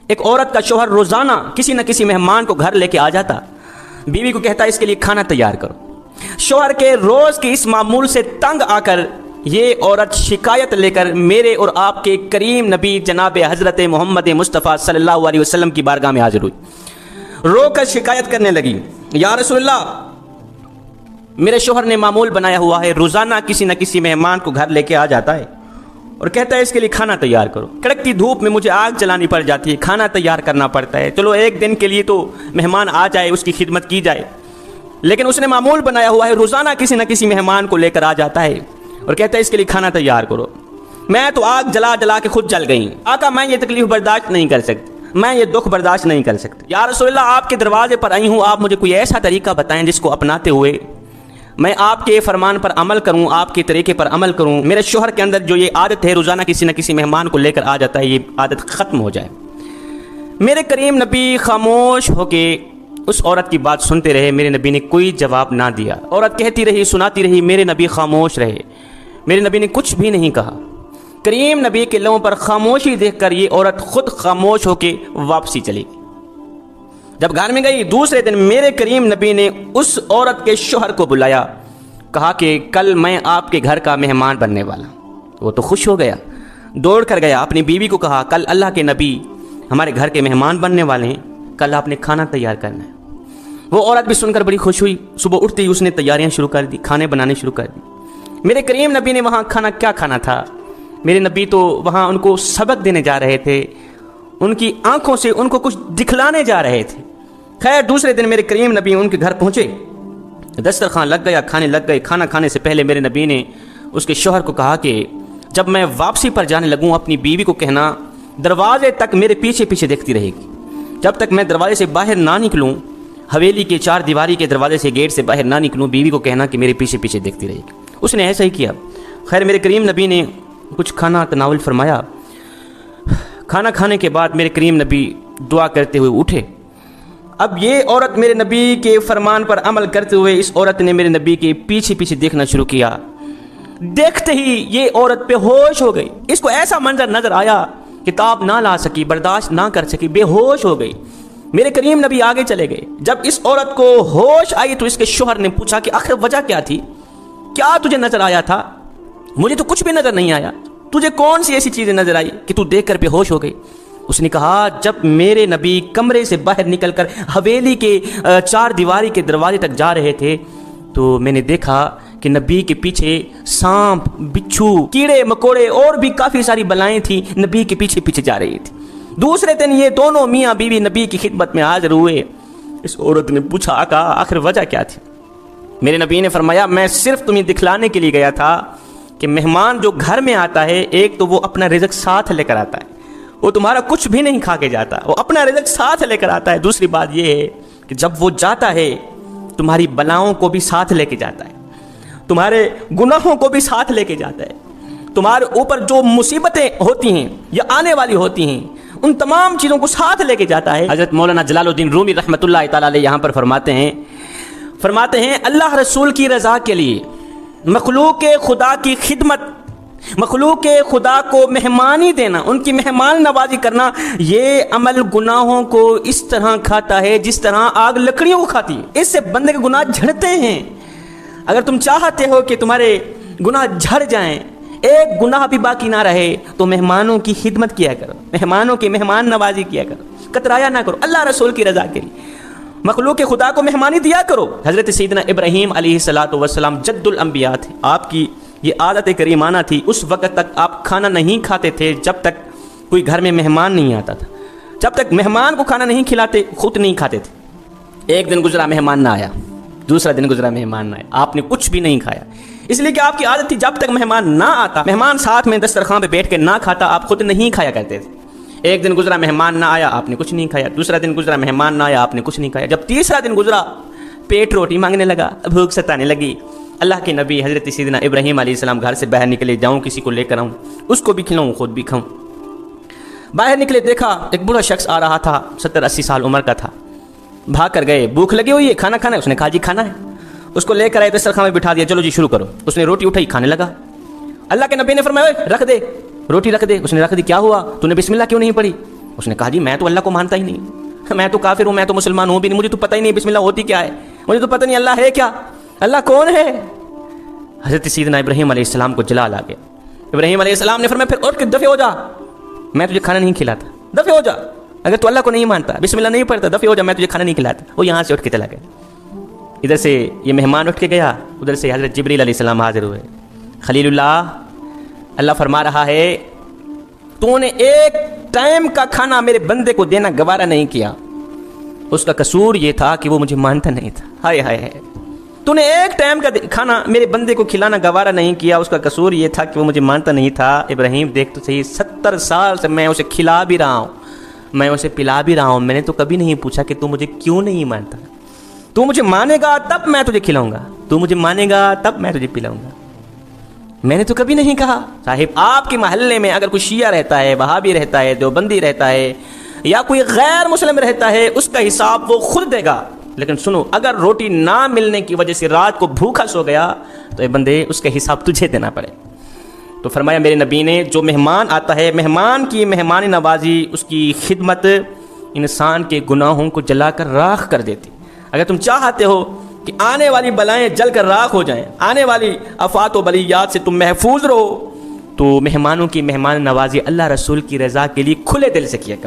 ایک عورت کا شوہر روزانہ کسی نہ کسی مہمان کو گھر لے کے آ جاتا، بیوی کو کہتا اس کے لیے کھانا تیار کرو۔ شوہر کے روز کی اس معمول سے تنگ آ کر یہ عورت شکایت لے کر میرے اور آپ کے کریم نبی جناب حضرت محمد مصطفیٰ صلی اللہ علیہ وسلم کی بارگاہ میں حاضر ہوئی، رو کر شکایت کرنے لگی، یا رسول اللہ، میرے شوہر نے معمول بنایا ہوا ہے، روزانہ کسی نہ کسی مہمان کو گھر لے کے آ جاتا ہے اور کہتا ہے اس کے لیے کھانا تیار کرو۔ کڑکتی دھوپ میں مجھے آگ جلانی پڑ جاتی ہے، کھانا تیار کرنا پڑتا ہے، چلو ایک دن کے لیے تو مہمان آ جائے، اس کی خدمت کی جائے، لیکن اس نے معمول بنایا ہوا ہے، روزانہ کسی نہ کسی مہمان کو لے کر آ جاتا ہے اور کہتا ہے اس کے لیے کھانا تیار کرو۔ میں تو آگ جلا جلا کے خود جل گئی، آقا میں یہ تکلیف برداشت نہیں کر سکتی، میں یہ دکھ برداشت نہیں کر سکتی، یا رسول اللہ آپ کے دروازے پر آئی ہوں، آپ مجھے کوئی ایسا طریقہ بتائیں جس کو اپناتے ہوئے میں آپ کے فرمان پر عمل کروں، آپ کے طریقے پر عمل کروں، میرے شوہر کے اندر جو یہ عادت ہے روزانہ کسی نہ کسی مہمان کو لے کر آ جاتا ہے، یہ عادت ختم ہو جائے۔ میرے کریم نبی خاموش ہو کے اس عورت کی بات سنتے رہے، میرے نبی نے کوئی جواب نہ دیا، عورت کہتی رہی، سناتی رہی، میرے نبی خاموش رہے، میرے نبی نے کچھ بھی نہیں کہا۔ کریم نبی کے لبوں پر خاموشی دیکھ کر یہ عورت خود خاموش ہو کے واپسی چلی گئی۔ جب گھر میں گئی دوسرے دن میرے کریم نبی نے اس عورت کے شوہر کو بلایا، کہا کہ کل میں آپ کے گھر کا مہمان بننے والا ہوں۔ وہ تو خوش ہو گیا، دوڑ کر گیا، اپنی بیوی کو کہا کل اللہ کے نبی ہمارے گھر کے مہمان بننے والے ہیں، کل آپ نے کھانا تیار کرنا ہے۔ وہ عورت بھی سن کر بڑی خوش ہوئی، صبح اٹھتے ہی اس نے تیاریاں شروع کر دی، کھانے بنانے شروع کر دی۔ میرے کریم نبی نے وہاں کیا کھانا تھا، میرے نبی تو وہاں ان کو سبق دینے جا رہے تھے، ان کی آنکھوں سے ان کو کچھ دکھلانے جا رہے تھے۔ خیر دوسرے دن میرے کریم نبی ان کے گھر پہنچے، دسترخوان لگ گیا، کھانے لگ گئے۔ کھانا کھانے سے پہلے میرے نبی نے اس کے شوہر کو کہا کہ جب میں واپسی پر جانے لگوں اپنی بیوی کو کہنا دروازے تک میرے پیچھے پیچھے دیکھتی رہے گی، جب تک میں دروازے سے باہر نہ نکلوں، حویلی کے چار دیواری کے دروازے سے گیٹ سے باہر نہ نکلوں، بیوی کو کہنا کہ میرے پیچھے پیچھے دیکھتی رہے گی۔ اس نے ایسا ہی کیا۔ خیر میرے کریم نبی نے کچھ کھانا تناول فرمایا، کھانا کھانے کے بعد میرے کریم نبی دعا کرتے ہوئے اٹھے۔ اب یہ عورت میرے نبی کے فرمان پر عمل کرتے ہوئے اس عورت نے میرے نبی کے پیچھے پیچھے دیکھنا شروع کیا۔ دیکھتے ہی یہ عورت بے ہوش ہو گئی، اس کو ایسا منظر نظر آیا کہ تاب نہ لا سکی، برداشت نہ کر سکی، بے ہوش ہو گئی۔ میرے کریم نبی آگے چلے گئے۔ جب اس عورت کو ہوش آئی تو اس کے شوہر نے پوچھا کہ آخر وجہ کیا تھی، کیا تجھے نظر آیا تھا؟ مجھے تو کچھ بھی نظر نہیں آیا، تجھے کون سی ایسی چیزیں نظر آئی کہ تو دیکھ کر بے ہوش ہو گئی؟ اس نے کہا جب میرے نبی کمرے سے باہر نکل کر حویلی کے چار دیواری کے دروازے تک جا رہے تھے تو میں نے دیکھا کہ نبی کے پیچھے سانپ، بچھو، کیڑے مکوڑے اور بھی کافی ساری بلائیں تھیں، نبی کے پیچھے پیچھے جا رہی تھی۔ دوسرے دن یہ دونوں میاں بیوی نبی کی خدمت میں حاضر ہوئے۔ اس عورت نے پوچھا آقا آخر وجہ کیا تھی؟ میرے نبی نے فرمایا میں صرف تمہیں دکھلانے کے لیے گیا تھا کہ مہمان جو گھر میں آتا ہے ایک تو وہ اپنا رزق ساتھ لے کر آتا ہے، وہ تمہارا کچھ بھی نہیں کھا کے جاتا، وہ اپنا رزق ساتھ لے کر آتا ہے۔ دوسری بات یہ ہے کہ جب وہ جاتا ہے تمہاری بلاؤں کو بھی ساتھ لے کے جاتا ہے، تمہارے گناہوں کو بھی ساتھ لے کے جاتا ہے، تمہارے اوپر جو مصیبتیں ہوتی ہیں یا آنے والی ہوتی ہیں ان تمام چیزوں کو ساتھ لے کے جاتا ہے۔ حضرت مولانا جلال الدین رومی رحمۃ اللہ تعالی علیہ یہاں پر فرماتے ہیں اللہ رسول کی رضا کے لیے مخلوق خدا کی خدمت، مخلوق خدا کو مہمانی دینا، ان کی مہمان نوازی کرنا، یہ عمل گناہوں کو اس طرح کھاتا ہے جس طرح آگ لکڑیوں کو کھاتی ہے۔ اس سے بندے کے گناہ جھڑتے ہیں۔ اگر تم چاہتے ہو کہ تمہارے گناہ جھڑ جائیں، ایک گناہ بھی باقی نہ رہے، تو مہمانوں کی خدمت کیا کرو، مہمانوں کی مہمان نوازی کیا کرو، کترایا نہ کرو، اللہ رسول کی رضا کے لیے مخلوق خدا کو مہمانی دیا کرو۔ حضرت سیدنا ابراہیم علیہ السلام جد الانبیاء تھے، آپ کی یہ عادت کریمانہ تھی، اس وقت تک آپ کھانا نہیں کھاتے تھے جب تک کوئی گھر میں مہمان نہیں آتا تھا، جب تک مہمان کو کھانا نہیں کھلاتے خود نہیں کھاتے تھے۔ ایک دن گزرا مہمان نہ آیا، دوسرا دن گزرا مہمان نہ آیا، آپ نے کچھ بھی نہیں کھایا، اس لیے کہ آپ کی عادت تھی جب تک مہمان نہ آتا، مہمان ساتھ میں دسترخوان پہ بیٹھ کے نہ کھاتا، آپ خود نہیں کھایا کرتے تھے۔ ایک دن گزرا مہمان نہ آیا، آپ نے کچھ نہیں کھایا، دوسرا دن گزرا مہمان نہ آیا، آپ نے کچھ نہیں کھایا، جب تیسرا دن گزرا پیٹ روٹی مانگنے لگا، بھوک ستانے لگی۔ اللہ کے نبی حضرت سیدنا ابراہیم علیہ السلام گھر سے باہر نکلے، جاؤں کسی کو لے کر آؤں، اس کو بھی کھلاؤں خود بھی کھاؤں۔ باہر نکلے دیکھا ایک بوڑھا شخص آ رہا تھا، 70-80 سال عمر کا تھا، بھاگ کر گئے، بھوک لگی ہوئی ہے، کھانا کھانا ہے؟ اس نے کہا جی کھانا ہے۔ اس کو لے کر آئے، دسترخوان میں بٹھا دیا، چلو جی شروع کرو۔ اس نے روٹی اٹھائی، کھانے لگا۔ اللہ کے نبی نے فرمایا رکھ دے روٹی، رکھ دے۔ اس نے رکھ دی۔ کیا ہوا؟ تو نے بسم اللہ کیوں نہیں پڑھی؟ اس نے کہا جی میں تو اللہ کو مانتا ہی نہیں، میں تو کافر ہوں، میں تو مسلمان ہوں بھی نہیں، مجھے تو پتہ ہی نہیں بسم اللہ ہوتی کیا ہے، مجھے تو پتہ نہیں اللہ ہے کیا، اللہ کون ہے۔ حضرت سیدنا ابراہیم علیہ السلام کو جلال آ گیا۔ ابراہیم علیہ السلام نے فرمایا پھر اٹھ کے دفع ہو جا، میں تجھے کھانا نہیں کھلاتا، دفع ہو جا، اگر تو اللہ کو نہیں مانتا، بسم اللہ نہیں پڑھتا، دفع ہو جا، میں تجھے کھانا نہیں کھلاتا۔ وہ یہاں سے اٹھ کے چلا گیا۔ ادھر سے یہ مہمان اٹھ کے گیا، ادھر سے حضرت جبریل علیہ السلام حاضر ہوئے۔ خلیل اللہ فرما رہا ہے تو نے ایک ٹائم کا کھانا میرے بندے کو دینا گوارا نہیں کیا، اس کا قصور یہ تھا کہ وہ مجھے مانتا نہیں تھا۔ ہائے ہائے ہائے، تو نے ایک ٹائم کا کھانا میرے بندے کو کھلانا گوارا نہیں کیا، اس کا قصور یہ تھا کہ وہ مجھے مانتا نہیں تھا۔ ابراہیم دیکھ تو صحیح، 70 سال سے میں اسے کھلا بھی رہا ہوں، میں اسے پلا بھی رہا ہوں، میں نے تو کبھی نہیں پوچھا کہ تو مجھے کیوں نہیں مانتا، تو مجھے مانے گا تب میں تجھے کھلاؤں گا، تو مجھے مانے گا تب میں تجھے پلاؤں گا، میں نے تو کبھی نہیں کہا۔ صاحب آپ کے محلے میں اگر کوئی شیعہ رہتا ہے، وہابی رہتا ہے، دیوبندی رہتا ہے، یا کوئی غیر مسلم رہتا ہے، اس کا حساب وہ خود دے گا، لیکن سنو اگر روٹی نہ ملنے کی وجہ سے رات کو بھوکا سو گیا تو اے بندے اس کا حساب تجھے دینا پڑے۔ تو فرمایا میرے نبی نے جو مہمان آتا ہے، مہمان کی مہمان نوازی، اس کی خدمت انسان کے گناہوں کو جلا کر راکھ کر دیتی۔ اگر تم چاہتے ہو کہ آنے والی بلائیں جل کر راکھ ہو جائیں، آنے والی آفات و بلیات سے تم محفوظ رہو، تو مہمانوں کی مہمان نوازی اللہ رسول کی رضا کے لیے کھلے دل سے کیا کرو۔